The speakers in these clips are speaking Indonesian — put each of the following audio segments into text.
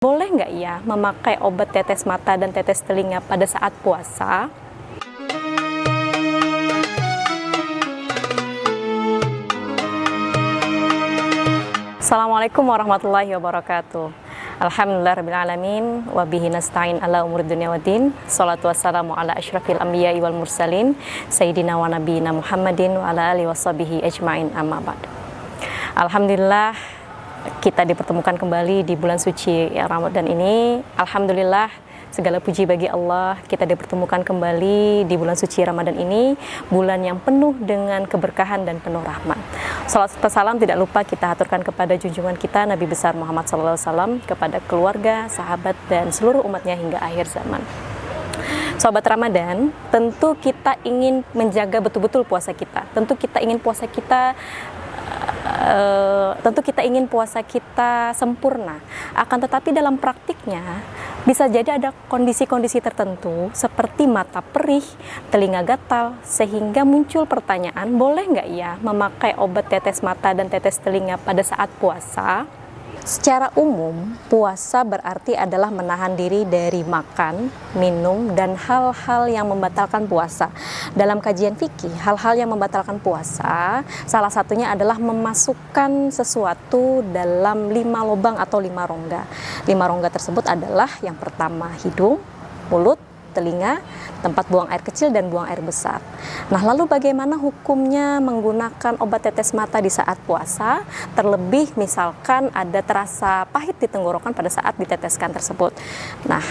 Boleh nggak ya memakai obat tetes mata dan tetes telinga pada saat puasa? Assalamualaikum warahmatullahi wabarakatuh. Alhamdulillahirrabbilalamin. Wabihi nasta'in ala umur dunia waddin. Salatu wassalamu ala asyrafil anbiya'i wal mursalin Sayyidina wa nabiyina Muhammadin wa ala alihi washabihi ajma'in amma ba'd. Alhamdulillah, kita dipertemukan kembali di bulan suci Ramadan ini. Alhamdulillah, segala puji bagi Allah, kita dipertemukan kembali di bulan suci Ramadan ini, bulan yang penuh dengan keberkahan dan penuh rahmat. Salat serta salam tidak lupa kita aturkan kepada junjungan kita Nabi besar Muhammad SAW, kepada keluarga, sahabat, dan seluruh umatnya hingga akhir zaman. Sobat Ramadan, tentu kita ingin menjaga betul-betul puasa kita. Tentu kita ingin puasa kita sempurna. Akan tetapi dalam praktiknya bisa jadi ada kondisi-kondisi tertentu seperti mata perih, telinga gatal, sehingga muncul pertanyaan, boleh nggak ya memakai obat tetes mata dan tetes telinga pada saat puasa? Secara umum, puasa berarti adalah menahan diri dari makan, minum, dan hal-hal yang membatalkan puasa. Dalam kajian fikih, hal-hal yang membatalkan puasa, salah satunya adalah memasukkan sesuatu dalam 5 lubang atau 5 rongga. 5 rongga tersebut adalah yang pertama hidung, mulut, telinga, tempat buang air kecil dan buang air besar. Nah, lalu bagaimana hukumnya menggunakan obat tetes mata di saat puasa? Terlebih misalkan ada terasa pahit di tenggorokan pada saat diteteskan tersebut. Nah,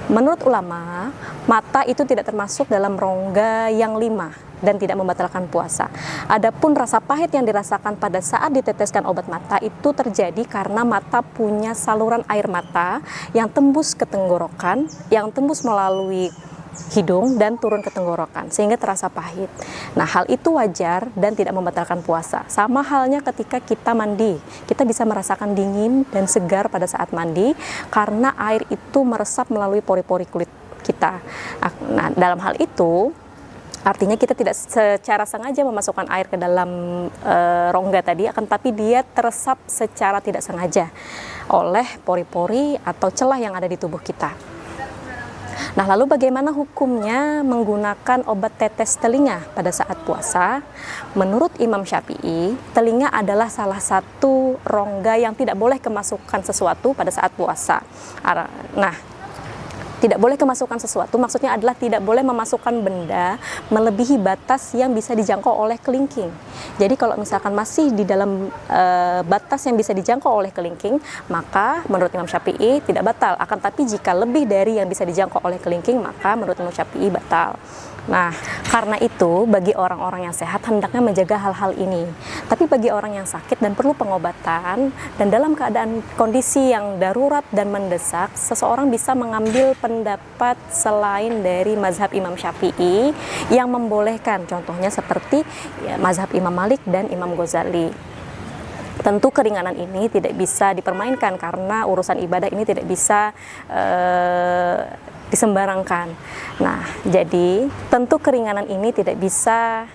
menurut ulama, mata itu tidak termasuk dalam rongga yang 5 dan tidak membatalkan puasa. Adapun rasa pahit yang dirasakan pada saat diteteskan obat mata itu terjadi karena mata punya saluran air mata yang tembus ke tenggorokan, yang tembus melalui hidung dan turun ke tenggorokan sehingga terasa pahit. Nah, hal itu wajar dan tidak membatalkan puasa. Sama halnya ketika kita mandi, kita bisa merasakan dingin dan segar pada saat mandi karena air itu meresap melalui pori-pori kulit kita. Nah, dalam hal itu artinya kita tidak secara sengaja memasukkan air ke dalam rongga tadi, akan tapi dia teresap secara tidak sengaja oleh pori-pori atau celah yang ada di tubuh kita. Nah, lalu bagaimana hukumnya menggunakan obat tetes telinga pada saat puasa? Menurut Imam Syafi'i, telinga adalah salah satu rongga yang tidak boleh kemasukan sesuatu pada saat puasa. Nah, tidak boleh kemasukan sesuatu, maksudnya adalah tidak boleh memasukkan benda melebihi batas yang bisa dijangkau oleh kelingking. Jadi kalau misalkan masih di dalam batas yang bisa dijangkau oleh kelingking, maka menurut Imam Syafi'i tidak batal. Akan tapi jika lebih dari yang bisa dijangkau oleh kelingking, maka menurut Imam Syafi'i batal. Nah, karena itu bagi orang-orang yang sehat hendaknya menjaga hal-hal ini. Tapi bagi orang yang sakit dan perlu pengobatan dan dalam keadaan kondisi yang darurat dan mendesak, seseorang bisa mengambil pendapat selain dari mazhab Imam Syafi'i yang membolehkan, contohnya seperti mazhab Imam Malik dan Imam Ghazali. Tentu keringanan ini tidak bisa dipermainkan karena urusan ibadah ini tidak bisa disembarangkan. Nah, jadi tentu keringanan ini tidak bisa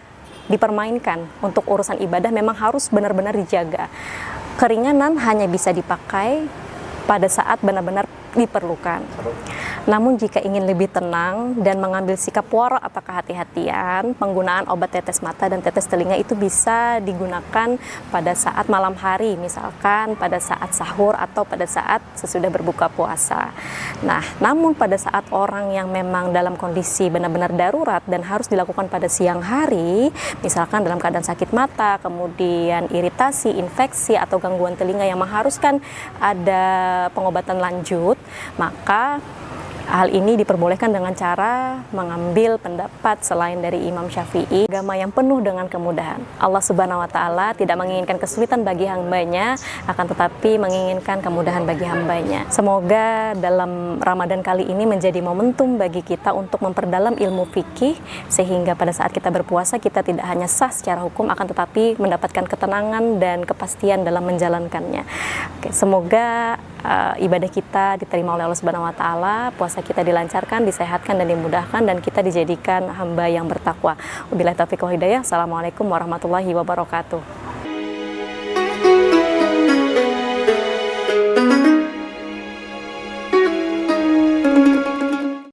dipermainkan. Untuk urusan ibadah memang harus benar-benar dijaga. Keringanan hanya bisa dipakai pada saat benar-benar diperlukan. Namun jika ingin lebih tenang dan mengambil sikap wara atau kehati-hatian, penggunaan obat tetes mata dan tetes telinga itu bisa digunakan pada saat malam hari, misalkan pada saat sahur atau pada saat sesudah berbuka puasa. Nah, namun pada saat orang yang memang dalam kondisi benar-benar darurat dan harus dilakukan pada siang hari, misalkan dalam keadaan sakit mata, kemudian iritasi, infeksi atau gangguan telinga yang mengharuskan ada pengobatan lanjut, maka hal ini diperbolehkan dengan cara mengambil pendapat selain dari Imam Syafi'i, agama yang penuh dengan kemudahan. Allah Subhanahu wa Ta'ala tidak menginginkan kesulitan bagi hambanya, akan tetapi menginginkan kemudahan bagi hambanya. Semoga dalam Ramadan kali ini menjadi momentum bagi kita untuk memperdalam ilmu fikih, sehingga pada saat kita berpuasa kita tidak hanya sah secara hukum, akan tetapi mendapatkan ketenangan dan kepastian dalam menjalankannya. Oke, semoga ibadah kita diterima oleh Allah Subhanahu wa Ta'ala, puasa kita dilancarkan, disehatkan dan dimudahkan, dan kita dijadikan hamba yang bertakwa. Wabillahi taufiq wal hidayah. Assalamualaikum warahmatullahi wabarakatuh.